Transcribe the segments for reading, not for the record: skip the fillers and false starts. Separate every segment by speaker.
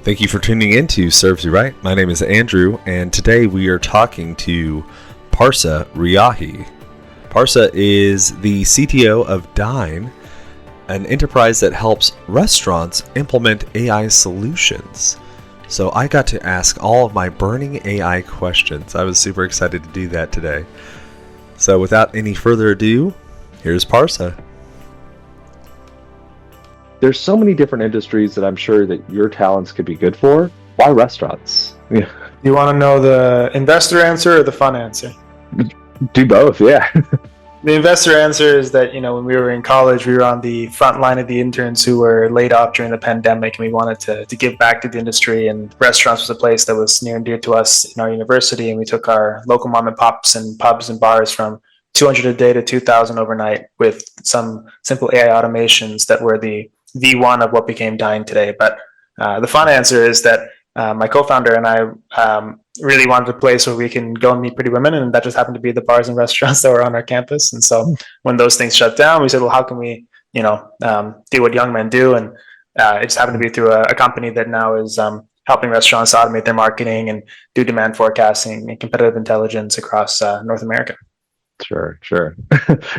Speaker 1: Thank you for tuning in to Serves You Right. My name is Andrew, and today we are talking to Parsa Riahi. Parsa is the CTO of DYNE, an enterprise that helps restaurants implement AI solutions. So I got to ask all of my burning AI questions. I was super excited to do that today. So without any further ado, here's Parsa. There's so many different industries that I'm sure that your talents could be good for. Why restaurants?
Speaker 2: Yeah. You want to know the investor answer or the fun answer?
Speaker 1: Do both, yeah.
Speaker 2: The investor answer is that, when we were in college, we were on the front line of the interns who were laid off during the pandemic, and we wanted to give back to the industry, and restaurants was a place that was near and dear to us in our university, and we took our local mom and pops and pubs and bars from 200 a day to 2,000 overnight with some simple AI automations that were the V1 of what became DYNE today. But the fun answer is that my co-founder and I really wanted a place where we can go and meet pretty women, and that just happened to be the bars and restaurants that were on our campus. And so when those things shut down, we said, well, how can we, do what young men do? And it just happened to be through a company that now is helping restaurants automate their marketing and do demand forecasting and competitive intelligence across North America.
Speaker 1: Sure.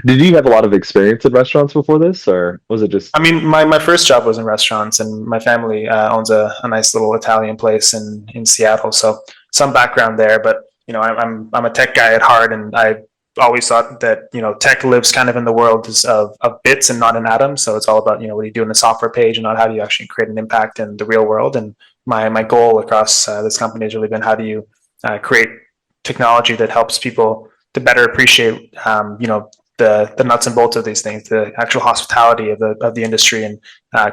Speaker 1: Did you have a lot of experience in restaurants before this, or was it just?
Speaker 2: I mean, my first job was in restaurants, and my family owns a nice little Italian place in Seattle, so some background there. But I'm a tech guy at heart, and I always thought that tech lives kind of in the world of bits and not in atoms. So it's all about what do you do in a software page, and not how do you actually create an impact in the real world. And my goal across this company has really been, how do you create technology that helps people to better appreciate, the nuts and bolts of these things, the actual hospitality of the industry, and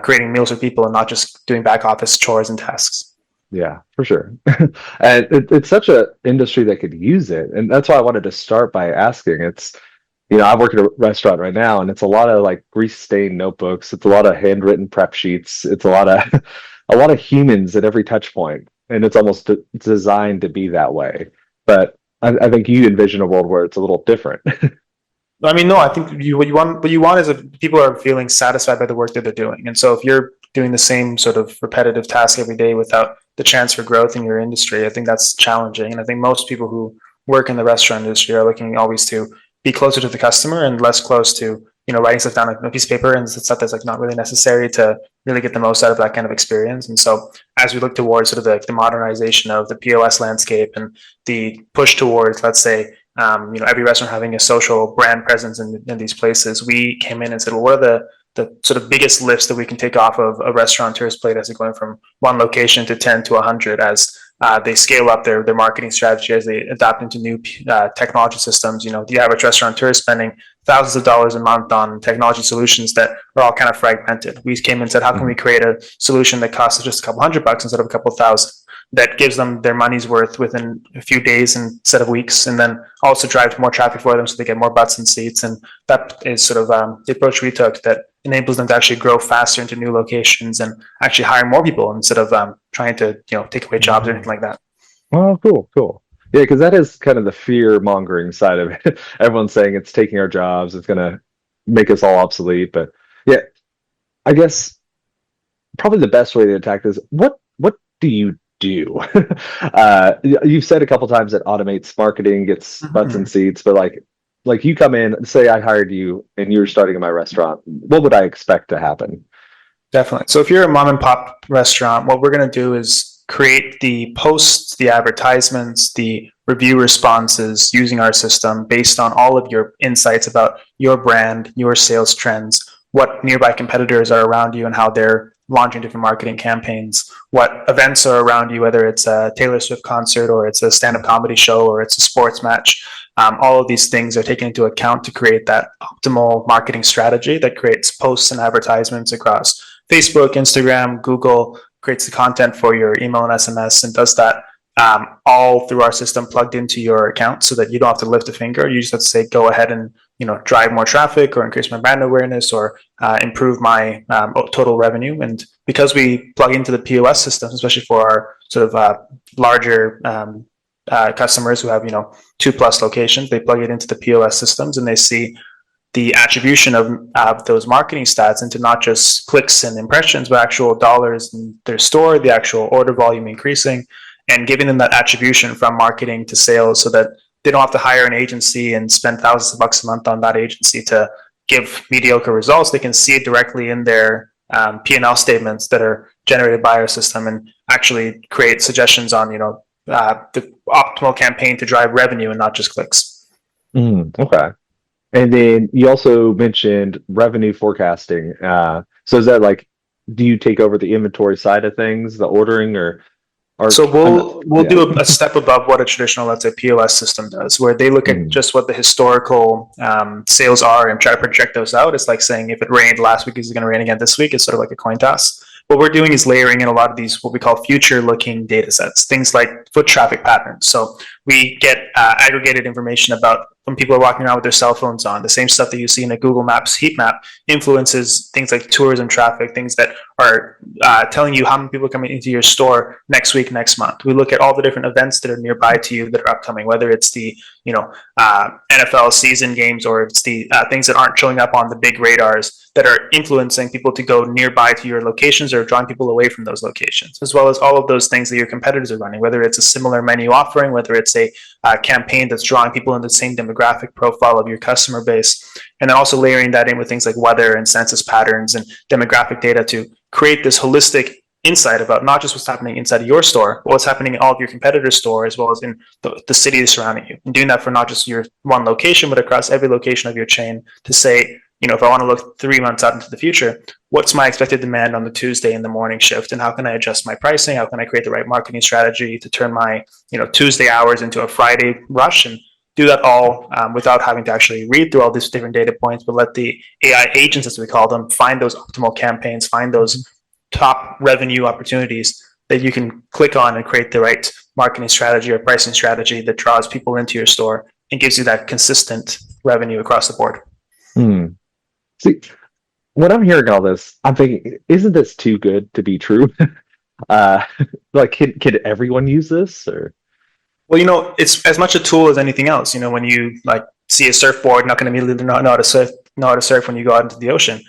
Speaker 2: creating meals for people, and not just doing back office chores and tasks.
Speaker 1: Yeah, for sure. And it's such an industry that could use it, and that's why I wanted to start by asking. It's, I work at a restaurant right now, and it's a lot of like grease-stained notebooks. It's a lot of handwritten prep sheets. It's a lot of humans at every touch point, and it's almost designed to be that way. But I think you envision a world where it's a little different.
Speaker 2: I mean, no, I think what you want is that people are feeling satisfied by the work that they're doing. And so if you're doing the same sort of repetitive task every day without the chance for growth in your industry, I think that's challenging. And I think most people who work in the restaurant industry are looking always to be closer to the customer and less close to, writing stuff down on a piece of paper and stuff that's like not really necessary to really get the most out of that kind of experience. And so as we look towards sort of the modernization of the POS landscape and the push towards, let's say, every restaurant having a social brand presence in these places, we came in and said, well, what are the sort of biggest lifts that we can take off of a restaurateur's plate as they're going from one location to 10 to 100 as they scale up their marketing strategy, as they adapt into new technology systems. The average restaurateur is spending thousands of dollars a month on technology solutions that are all kind of fragmented. We came and said, how can we create a solution that costs just a couple $100 instead of a couple thousand, that gives them their money's worth within a few days instead of weeks, and then also drives more traffic for them so they get more butts and seats. And that is sort of the approach we took that enables them to actually grow faster into new locations and actually hire more people instead of trying to take away jobs or anything like that.
Speaker 1: Oh, cool. Yeah, because that is kind of the fear-mongering side of it. Everyone's saying it's taking our jobs, it's going to make us all obsolete. But yeah, I guess probably the best way to attack this, what do you do? You've said a couple times that automates marketing, gets butts and seats, but like you come in, say I hired you and you're starting in my restaurant, what would I expect to happen?
Speaker 2: Definitely. So if you're a mom and pop restaurant, what we're going to do is create the posts, the advertisements, the review responses using our system based on all of your insights about your brand, your sales trends, what nearby competitors are around you and how they're launching different marketing campaigns, what events are around you, whether it's a Taylor Swift concert or it's a stand-up comedy show or it's a sports match. All of these things are taken into account to create that optimal marketing strategy that creates posts and advertisements across Facebook, Instagram, Google, creates the content for your email and SMS, and does that all through our system plugged into your account so that you don't have to lift a finger. You just have to say, go ahead and drive more traffic or increase my brand awareness or improve my total revenue. And because we plug into the POS systems, especially for our sort of larger customers who have 2+ locations, they plug it into the POS systems and they see the attribution of those marketing stats into not just clicks and impressions, but actual dollars in their store, the actual order volume increasing, and giving them that attribution from marketing to sales so that they don't have to hire an agency and spend thousands of bucks a month on that agency to give mediocre results. They can see it directly in their P&L statements that are generated by our system and actually create suggestions on, the optimal campaign to drive revenue and not just clicks.
Speaker 1: Okay. And then you also mentioned revenue forecasting. So is that like, do you take over the inventory side of things, the ordering, or
Speaker 2: so we'll do a step above what a traditional, let's say, POS system does, where they look at just what the historical sales are and try to project those out. It's like saying if it rained last week, is it going to rain again this week? It's sort of like a coin toss. What we're doing is layering in a lot of these, what we call future-looking data sets, things like foot traffic patterns. So we get aggregated information about when people are walking around with their cell phones on. The same stuff that you see in a Google Maps heat map influences things like tourism traffic, things that are telling you how many people are coming into your store next week, next month. We look at all the different events that are nearby to you that are upcoming, whether it's the NFL season games or it's the things that aren't showing up on the big radars that are influencing people to go nearby to your locations or drawing people away from those locations, as well as all of those things that your competitors are running, whether it's a similar menu offering, whether it's a campaign that's drawing people in the same demographic profile of your customer base, and then also layering that in with things like weather and census patterns and demographic data to create this holistic insight about not just what's happening inside of your store, but what's happening in all of your competitors' store, as well as in the city surrounding you. And doing that for not just your one location, but across every location of your chain to say, if I want to look 3 months out into the future, what's my expected demand on the Tuesday in the morning shift? And how can I adjust my pricing? How can I create the right marketing strategy to turn my, Tuesday hours into a Friday rush, and do that all without having to actually read through all these different data points, but let the AI agents, as we call them, find those optimal campaigns, find those top revenue opportunities that you can click on and create the right marketing strategy or pricing strategy that draws people into your store and gives you that consistent revenue across the board.
Speaker 1: See, when I'm hearing all this, I'm thinking, isn't this too good to be true? Like, can everyone use this? Or
Speaker 2: well, it's as much a tool as anything else. When you see a surfboard, you're not going to immediately know how to surf when you go out into the ocean.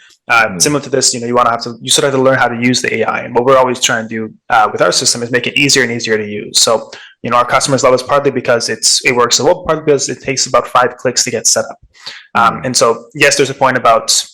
Speaker 2: Similar to this, you sort of have to learn how to use the AI. And what we're always trying to do with our system is make it easier and easier to use. So, our customers love us partly because it works so well, partly because it takes about 5 clicks to get set up. And so, yes, there's a point about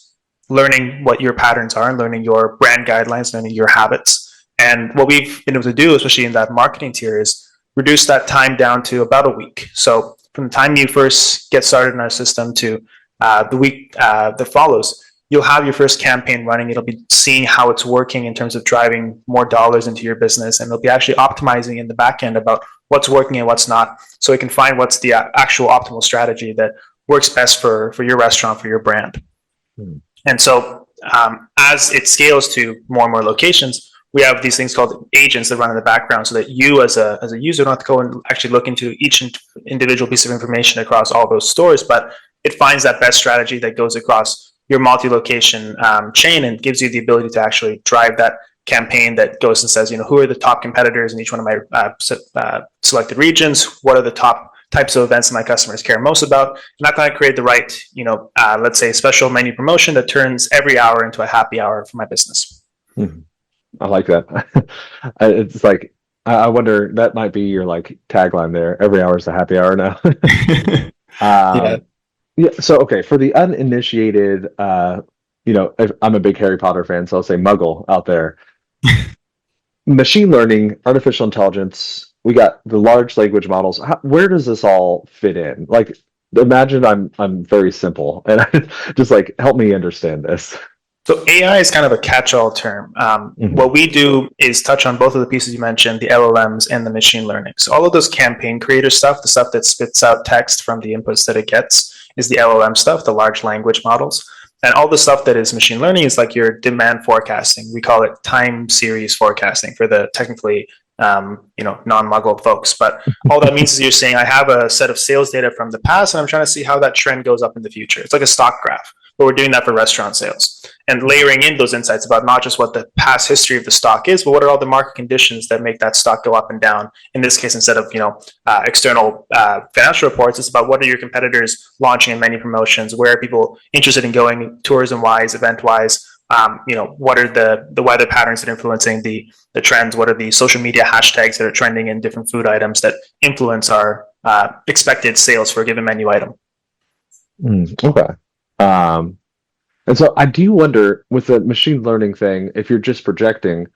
Speaker 2: learning what your patterns are and learning your brand guidelines, learning your habits. And what we've been able to do, especially in that marketing tier, is reduce that time down to about a week. So from the time you first get started in our system to the week that follows, you'll have your first campaign running. It'll be seeing how it's working in terms of driving more dollars into your business. And it'll be actually optimizing in the back end about what's working and what's not. So it can find what's the actual optimal strategy that works best for your restaurant, for your brand. And so as it scales to more and more locations, we have these things called agents that run in the background so that you as a user don't have to go and actually look into each individual piece of information across all those stores, but it finds that best strategy that goes across your multi-location chain and gives you the ability to actually drive that campaign that goes and says, who are the top competitors in each one of my selected regions? What are the top types of events that my customers care most about? And how can I create the right, let's say, special menu promotion that turns every hour into a happy hour for my business?
Speaker 1: I like that. It's like, I wonder, that might be your tagline there. Every hour is a happy hour now. Yeah. So, okay, for the uninitiated, if I'm a big Harry Potter fan, so I'll say Muggle out there. Machine learning, artificial intelligence, we got the large language models. Where does this all fit in? Imagine I'm very simple, and just help me understand this.
Speaker 2: So AI is kind of a catch-all term. What we do is touch on both of the pieces you mentioned, the LLMs and the machine learning. So all of those campaign creator stuff, the stuff that spits out text from the inputs that it gets, is the LLM stuff, the large language models. And all the stuff that is machine learning is like your demand forecasting. We call it time series forecasting for the technically non-Muggle folks. But all that means is you're saying, I have a set of sales data from the past, and I'm trying to see how that trend goes up in the future. It's like a stock graph, but we're doing that for restaurant sales. and layering in those insights about not just what the past history of the stock is, but what are all the market conditions that make that stock go up and down. In this case, instead of external financial reports, it's about what are your competitors launching in many promotions, where are people interested in going tourism wise, event wise. What are the weather patterns that are influencing the trends? What are the social media hashtags that are trending in different food items that influence our expected sales for a given menu item?
Speaker 1: Okay. And so I do wonder with the machine learning thing, if you're just projecting,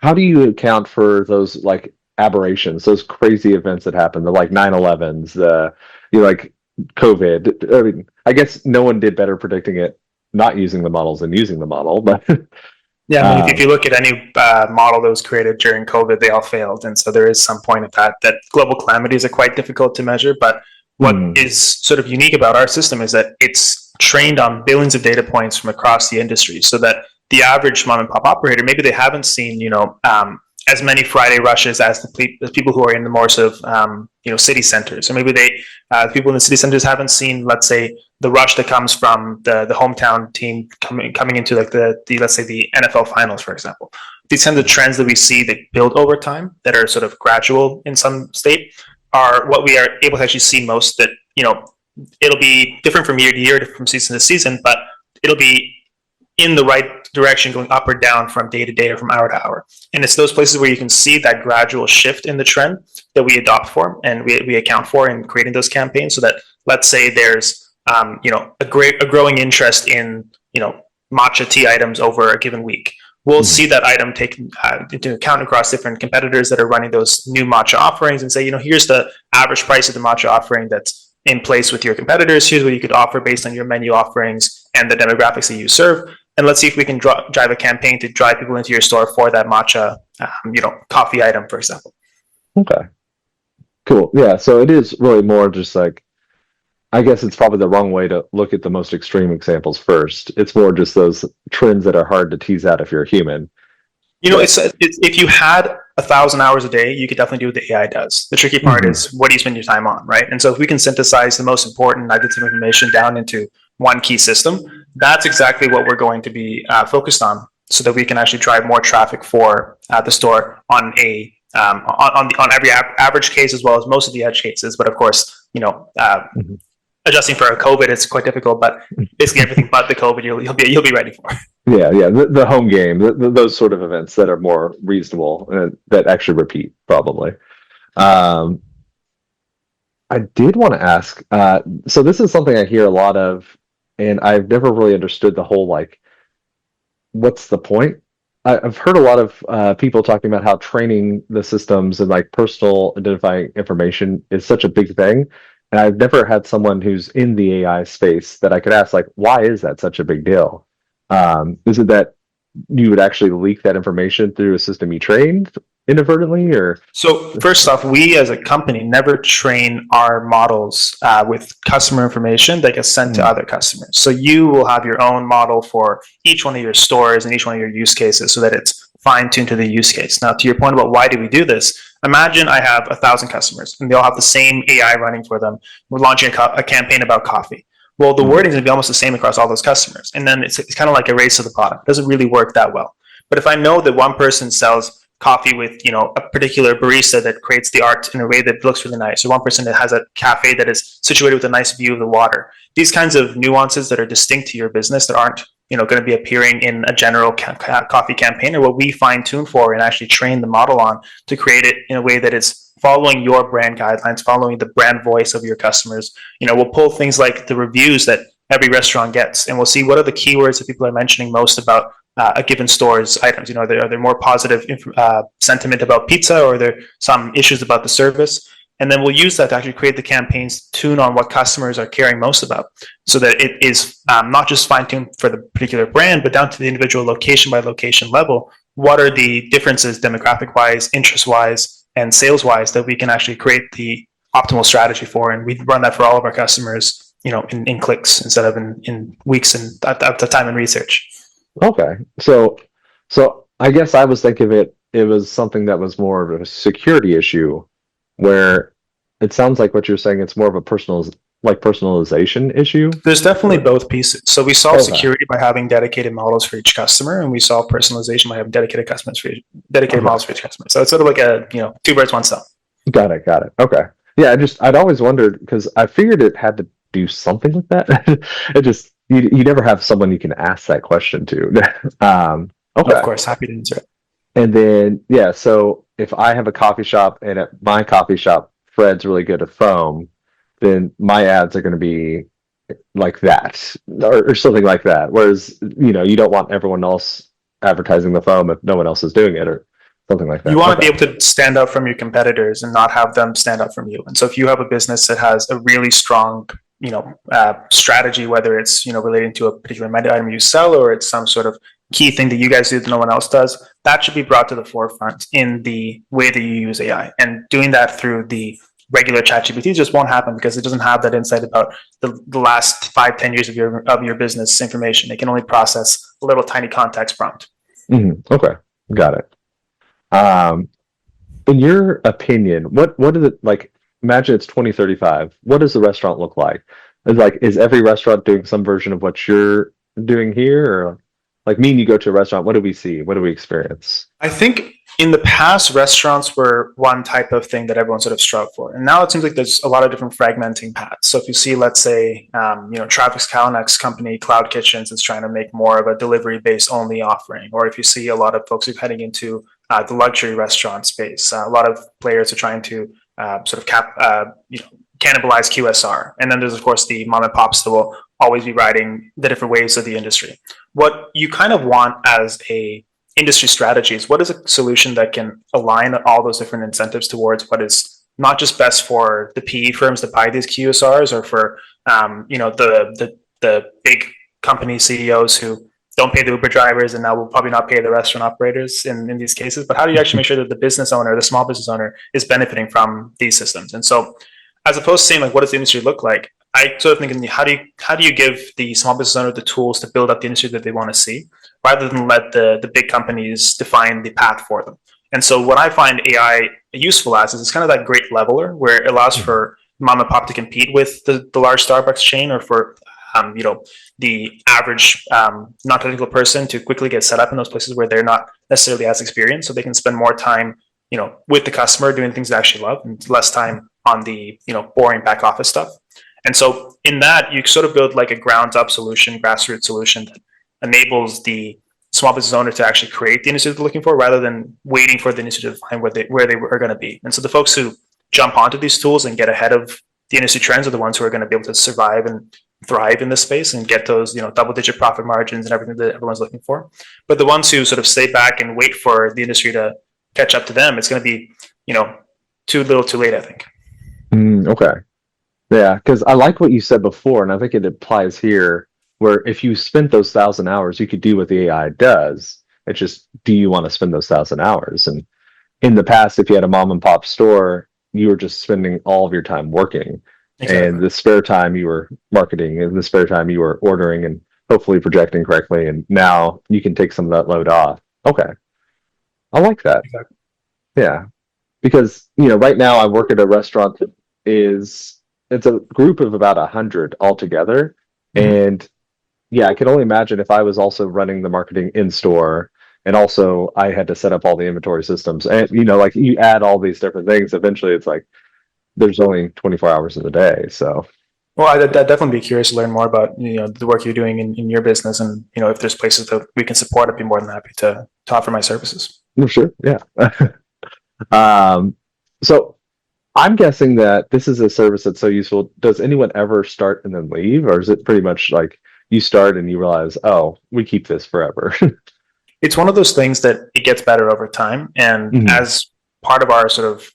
Speaker 1: how do you account for those like aberrations, those crazy events that happen, the like 9/11s, like COVID? I mean, I guess no one did better predicting it not using the models than using the model, but
Speaker 2: Yeah, I mean, if you look at any model that was created during COVID, they all failed, and so there is some point of that global calamities are quite difficult to measure. But what is sort of unique about our system is that it's trained on billions of data points from across the industry, so that the average mom and pop operator, maybe they haven't seen as many Friday rushes as the people who are in the more sort of city centers, or maybe people in the city centers haven't seen, let's say, the rush that comes from the hometown team coming into like the let's say the NFL finals, for example. These kinds of trends that we see that build over time, that are sort of gradual in some state, are what we are able to actually see most. That it'll be different from year to year, different from season to season, but it'll be in the right direction, going up or down from day to day or from hour to hour. And it's those places where you can see that gradual shift in the trend that we adopt for and we account for in creating those campaigns. So that, let's say there's a growing interest in matcha tea items over a given week. We'll see that item taken into account across different competitors that are running those new matcha offerings, and say, here's the average price of the matcha offering that's in place with your competitors. Here's what you could offer based on your menu offerings and the demographics that you serve. And let's see if we can drive a campaign to drive people into your store for that matcha, coffee item, for example.
Speaker 1: Okay, cool. Yeah, so it is really more just like, I guess it's probably the wrong way to look at the most extreme examples first. It's more just those trends that are hard to tease out if you're a human.
Speaker 2: It's if you had 1,000 hours a day, you could definitely do what the AI does. The tricky part is, what do you spend your time on, right? And so if we can synthesize the most important nuggets of information down into one key system, that's exactly what we're going to be focused on, so that we can actually drive more traffic for the store on every average case, as well as most of the edge cases. But of course, adjusting for a COVID, it's quite difficult. But basically, everything but the COVID, you'll be ready for.
Speaker 1: Yeah, the home game, those sort of events that are more reasonable, that actually repeat, probably. I did want to ask, so this is something I hear a lot of, and I've never really understood the whole, like, what's the point? I've heard a lot of people talking about how training the systems and like personal identifying information is such a big thing. And I've never had someone who's in the AI space that I could ask, like, why is that such a big deal? Is it that you would actually leak that information through a system you trained inadvertently, or?
Speaker 2: So first off, we as a company never train our models with customer information that gets sent to other customers. So you will have your own model for each one of your stores and each one of your use cases, so that it's fine-tuned to the use case. Now, to your point about why do we do this, imagine I have 1,000 customers and they all have the same AI running for them. We're launching a campaign about coffee. Well, the wording is going to be almost the same across all those customers. And then it's kind of like a race to the bottom. It doesn't really work that well. But if I know that one person sells coffee with a particular barista that creates the art in a way that looks really nice, or one person that has a cafe that is situated with a nice view of the water, these kinds of nuances that are distinct to your business, that aren't going to be appearing in a general coffee campaign, are what we fine tune for and actually train the model on, to create it in a way that is following your brand guidelines, following the brand voice of your customers. We'll pull things like the reviews that every restaurant gets, and we'll see what are the keywords that people are mentioning most about a given store's items. Are there more positive sentiment about pizza, or are there some issues about the service? And then we'll use that to actually create the campaigns, tune on what customers are caring most about, so that it is not just fine-tuned for the particular brand, but down to the individual location by location level. What are the differences demographic-wise, interest-wise, and sales-wise, that we can actually create the optimal strategy for? And we run that for all of our customers, in clicks instead of in weeks and at the time in research.
Speaker 1: Okay, so I guess I was thinking it was something that was more of a security issue, where it sounds like what you're saying, it's more of a like personalization issue?
Speaker 2: There's definitely both pieces. So we solve
Speaker 1: Okay.
Speaker 2: security by having dedicated models for each customer, and we solve personalization by having dedicated
Speaker 1: Okay.
Speaker 2: models for each customer. So it's sort of like a two birds, one stone.
Speaker 1: Got it. Got it. Okay. Yeah, I'd always wondered because I figured it had to do something with that. It just you never have someone you can ask that question to.
Speaker 2: Of
Speaker 1: Okay.
Speaker 2: course, happy to answer it.
Speaker 1: And then yeah, so if I have a coffee shop and at my coffee shop Fred's really good at foam, then my ads are going to be like that or something like that. Whereas you don't want everyone else advertising the foam if no one else is doing it or something like
Speaker 2: You
Speaker 1: that.
Speaker 2: want to
Speaker 1: Okay.
Speaker 2: be able to stand out from your competitors and not have them stand out from you. And so if you have a business that has a really strong strategy, whether it's relating to a particular item you sell or it's some sort of key thing that you guys do that no one else does, that should be brought to the forefront in the way that you use AI. And doing that through the regular ChatGPT just won't happen because it doesn't have that insight about the last 5-10 years of your business information. It can only process a little tiny context prompt.
Speaker 1: Okay. Got it. Um, in your opinion, what is it like? Imagine it's 2035. What does the restaurant look like? Is every restaurant doing some version of what you're doing here, or like me and you go to a restaurant? What do we see? What do we experience?
Speaker 2: I think in the past, restaurants were one type of thing that everyone sort of strove for, and now it seems like there's a lot of different fragmenting paths. So if you see, let's say, Travis Kalanick's company, Cloud Kitchens, is trying to make more of a delivery-based only offering, or if you see a lot of folks who are heading into the luxury restaurant space, a lot of players are trying to sort of cannibalize QSR, and then there's of course the mom and pops that will always be riding the different waves of the industry. What you kind of want as a industry strategies, what is a solution that can align all those different incentives towards what is not just best for the PE firms that buy these QSRs or for the big company CEOs who don't pay the Uber drivers and now will probably not pay the restaurant operators in these cases, but how do you actually make sure that the business owner, the small business owner, is benefiting from these systems? And so as opposed to saying like what does the industry look like, I sort of think how do you give the small business owner the tools to build up the industry that they want to see, rather than let the big companies define the path for them. And so what I find AI useful as is it's kind of that great leveler where it allows for mom and pop to compete with the large Starbucks chain, or for the average non-technical person to quickly get set up in those places where they're not necessarily as experienced, so they can spend more time with the customer doing things they actually love and less time on the boring back office stuff. And so in that, you sort of build like a ground up solution, grassroots solution that enables the small business owner to actually create the industry they're looking for, rather than waiting for the industry to define where they are going to be. And so the folks who jump onto these tools and get ahead of the industry trends are the ones who are going to be able to survive and thrive in this space and get those double-digit profit margins and everything that everyone's looking for. But the ones who sort of stay back and wait for the industry to catch up to them, it's going to be too little, too late, I think.
Speaker 1: Okay. Yeah, because I like what you said before, and I think it applies here, where if you spent those 1,000 hours, you could do what the AI does. It's just, do you want to spend those 1,000 hours? And in the past, if you had a mom and pop store, you were just spending all of your time working.
Speaker 2: Exactly.
Speaker 1: And the spare time you were marketing, and the spare time you were ordering and hopefully projecting correctly. And now you can take some of that load off. Okay. I like that.
Speaker 2: Exactly.
Speaker 1: Yeah. Because, right now I work at a restaurant that it's a group of about 100 altogether.
Speaker 2: Mm-hmm.
Speaker 1: And yeah, I can only imagine if I was also running the marketing in store, and also I had to set up all the inventory systems, and like you add all these different things, eventually it's like there's only 24 hours in the day. So
Speaker 2: Well, I'd definitely be curious to learn more about the work you're doing in your business, and if there's places that we can support, I'd be more than happy to offer my services.
Speaker 1: sure, yeah. So I'm guessing that this is a service that's so useful. Does anyone ever start and then leave, or is it pretty much like you start and you realize, oh, we keep this forever?
Speaker 2: It's one of those things that it gets better over time, and as part of our sort of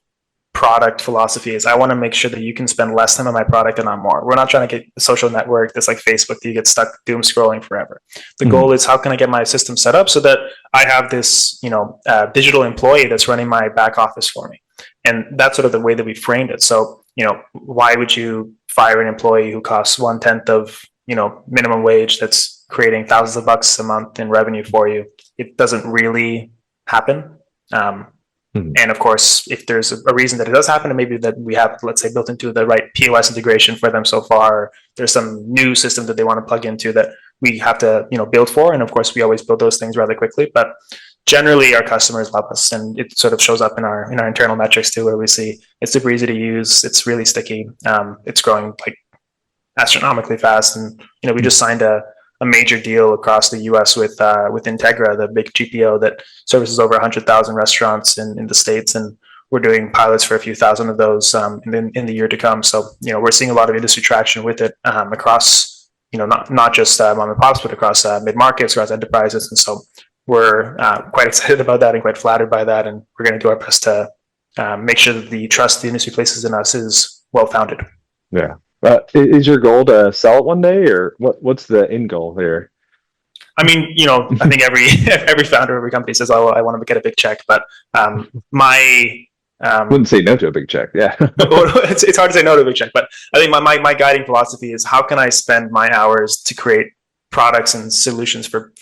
Speaker 2: product philosophy is I want to make sure that you can spend less time on my product and not more. We're not trying to get a social network that's like Facebook that you get stuck doom scrolling forever. The goal is how can I get my system set up so that I have this digital employee that's running my back office for me. And that's sort of the way that we framed it. So why would you fire an employee who costs 1/10 of minimum wage that's creating thousands of bucks a month in revenue for you? It doesn't really happen.
Speaker 1: Mhm.
Speaker 2: And of course, if there's a reason that it does happen, and maybe that we have, let's say, built into the right POS integration for them so far, there's some new system that they want to plug into that we have to, build for. And of course, we always build those things rather quickly. But generally, our customers love us, and it sort of shows up in our internal metrics too, where we see it's super easy to use, it's really sticky, it's growing like astronomically fast, and we just signed a major deal across the U.S. with Integra, the big GPO that services over 100,000 restaurants in the states, and we're doing pilots for a few thousand of those in the year to come. So we're seeing a lot of industry traction with it across not just mom and pops, but across mid markets, across enterprises, and so we're quite excited about that and quite flattered by that, and we're going to do our best to make sure that the trust the industry places in us is well founded.
Speaker 1: Yeah. Is your goal to sell it one day, or what's the end goal here?
Speaker 2: I mean, I think every founder of every company says, "Oh, I want to get a big check," but my
Speaker 1: Wouldn't say no to a big check. Yeah.
Speaker 2: it's hard to say no to a big check, but I think my guiding philosophy is how can I spend my hours to create products and solutions for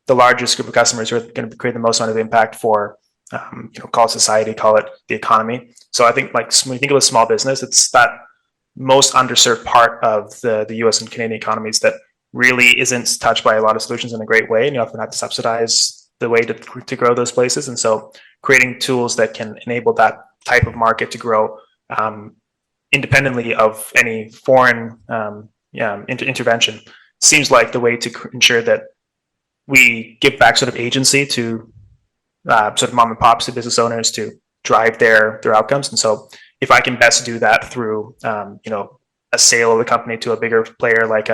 Speaker 2: the largest group of customers who are going to create the most amount of impact for call it society, call it the economy. So I think like when you think of a small business, it's that most underserved part of the US and Canadian economies that really isn't touched by a lot of solutions in a great way, and you often have to subsidize the way to grow those places. And so creating tools that can enable that type of market to grow independently of any foreign intervention seems like the way to ensure that we give back sort of agency to sort of mom and pops, to business owners, to drive their outcomes. And so if I can best do that through a sale of the company to a bigger player like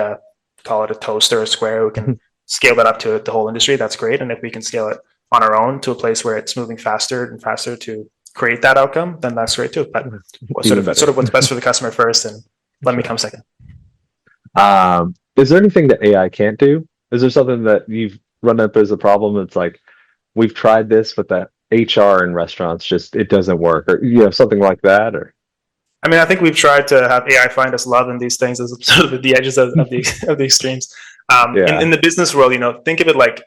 Speaker 2: call it a Toast or a Square who can scale that up to the whole industry, that's great. And if we can scale it on our own to a place where it's moving faster and faster to create that outcome, then that's great too. But sort of what's best for the customer first, and let me come second.
Speaker 1: Is there anything that AI can't do? Is there something that you've run up as a problem that's like, we've tried this, but the HR in restaurants just it doesn't work, or something like that? Or
Speaker 2: I mean, I think we've tried to have AI find us love in these things as sort of the edges of the extremes. In the business world, think of it like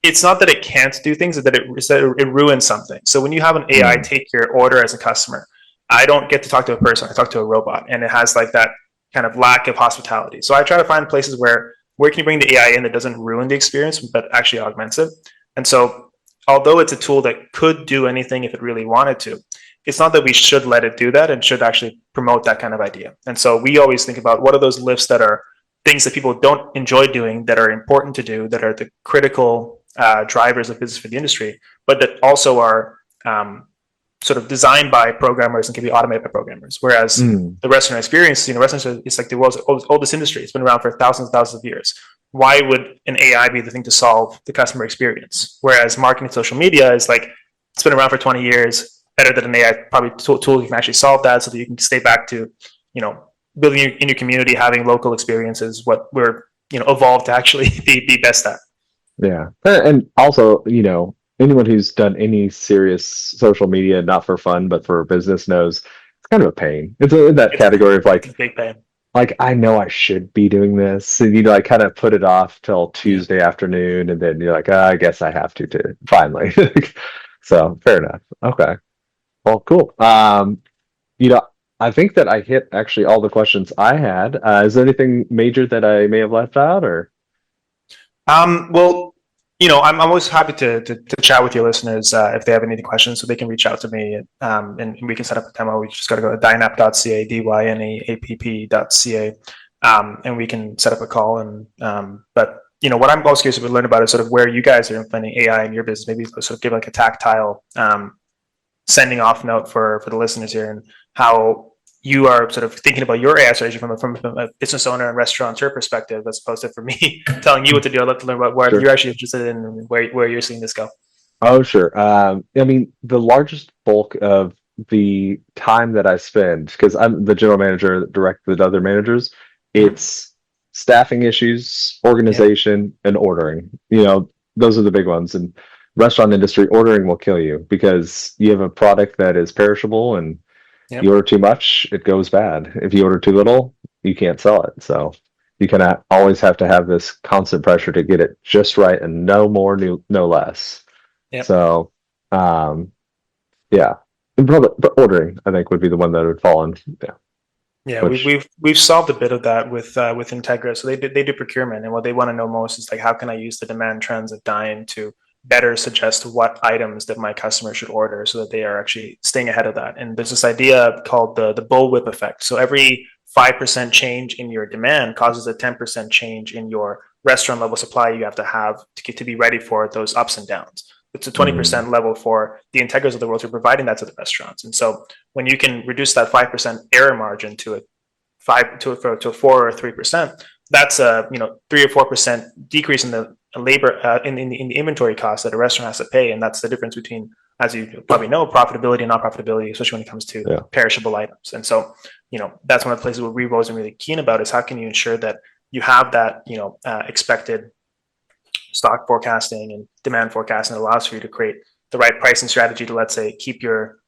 Speaker 2: it's not that it can't do things, it's that it ruins something. So when you have an AI take your order as a customer, I don't get to talk to a person, I talk to a robot, and it has like that kind of lack of hospitality. So I try to find places where can you bring the AI in that doesn't ruin the experience, but actually augments it. And so although it's a tool that could do anything if it really wanted to, it's not that we should let it do that and should actually promote that kind of idea. And so we always think about what are those lifts that are things that people don't enjoy doing, that are important to do, that are the critical drivers of business for the industry, but that also are sort of designed by programmers and can be automated by programmers. Whereas the restaurant experience, restaurants is like the world's oldest industry. It's been around for thousands and thousands of years. Why would an AI be the thing to solve the customer experience? Whereas marketing and social media is like, it's been around for 20 years, better than an AI probably tool that can actually solve that, so that you can stay back to, building in your community, having local experiences, what we're, evolved to actually be best at.
Speaker 1: Yeah. And also, anyone who's done any serious social media, not for fun, but for business, knows it's kind of a pain. It's in that category of like,
Speaker 2: big pain.
Speaker 1: Like, I know I should be doing this. And, I kind of put it off till Tuesday afternoon. And then you're like, I guess I have to finally. So fair enough. Okay. Well, cool. I think that I hit actually all the questions I had. Is there anything major that I may have left out, or?
Speaker 2: Well, I'm always happy to chat with your listeners if they have any questions, so they can reach out to me, and we can set up a demo. We just got to go to dyneapp.ca, dyneapp.ca, and we can set up a call. And but what I'm most curious to learn about is sort of where you guys are implementing AI in your business. Maybe sort of give like a tactile sending off note for the listeners here, and how you are sort of thinking about your AI strategy from a business owner and restaurateur perspective, as opposed to for me telling you what to do. I'd love to learn about where you're actually interested in and where you're seeing this go.
Speaker 1: Oh, sure. I mean, the largest bulk of the time that I spend, because I'm the general manager that directs with other managers, it's staffing issues, organization, and ordering. Those are the big ones. And restaurant industry, ordering will kill you because you have a product that is perishable, and you order too much, it goes bad. If you order too little, you can't sell it. So you can always have to have this constant pressure to get it just right, and no more, no less.
Speaker 2: Yep.
Speaker 1: So, yeah, and probably, but ordering, I think, would be the one that would fall in. Yeah,
Speaker 2: Yeah,
Speaker 1: which,
Speaker 2: we've solved a bit of that with Integra. So they do procurement, and what they want to know most is like, how can I use the demand trends of DYNE to better suggest what items that my customer should order, so that they are actually staying ahead of that. And there's this idea called the bullwhip effect. So every 5% change in your demand causes a 10% change in your restaurant level supply. You have to be ready for those ups and downs. It's a 20% level for the Integras of the world who are providing that to the restaurants. And so when you can reduce that 5% error margin to a 4 or 3%, that's a 3 or 4% decrease in the labor in the inventory costs that a restaurant has to pay, and that's the difference between, as you probably know, profitability and not profitability, especially when it comes to
Speaker 1: yeah.
Speaker 2: perishable items. And so that's one of the places where we've always been really keen about is how can you ensure that you have that expected stock forecasting and demand forecasting that allows for you to create the right pricing strategy to, let's say, keep your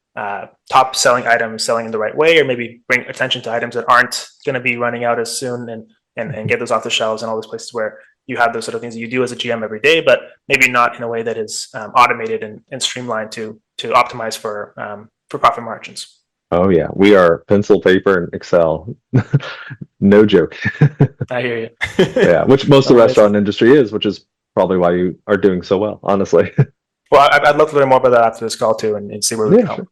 Speaker 2: top selling items selling in the right way, or maybe bring attention to items that aren't going to be running out as soon, and get those off the shelves, and all those places where you have those sort of things that you do as a GM every day, but maybe not in a way that is automated and streamlined to optimize for profit margins.
Speaker 1: Oh yeah, we are pencil, paper, and Excel. No joke.
Speaker 2: I hear you.
Speaker 1: Yeah, which most of
Speaker 2: No
Speaker 1: the
Speaker 2: worries.
Speaker 1: restaurant industry is, which is probably why you are doing so well, honestly.
Speaker 2: Well, I'd love to learn more about that after this call too, and see where we
Speaker 1: Yeah,
Speaker 2: can
Speaker 1: sure.
Speaker 2: help.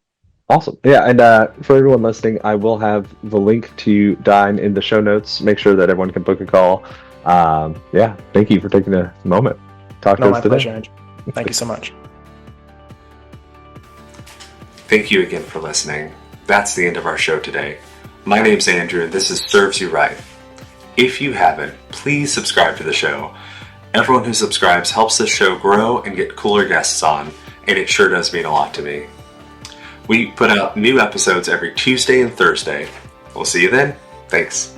Speaker 1: Awesome. Yeah, and for everyone listening, I will have the link to DYNE in the show notes. Make sure that everyone can book a call. Yeah, thank you for taking a moment. Talk to
Speaker 2: No,
Speaker 1: us
Speaker 2: my
Speaker 1: today.
Speaker 2: pleasure, Andrew. Thank you so much.
Speaker 3: Thank you again for listening. That's the end of our show today. My name's Andrew, and this is Serves You Right. If you haven't, please subscribe to the show. Everyone who subscribes helps this show grow and get cooler guests on, and it sure does mean a lot to me. We put out new episodes every Tuesday and Thursday. We'll see you then. Thanks.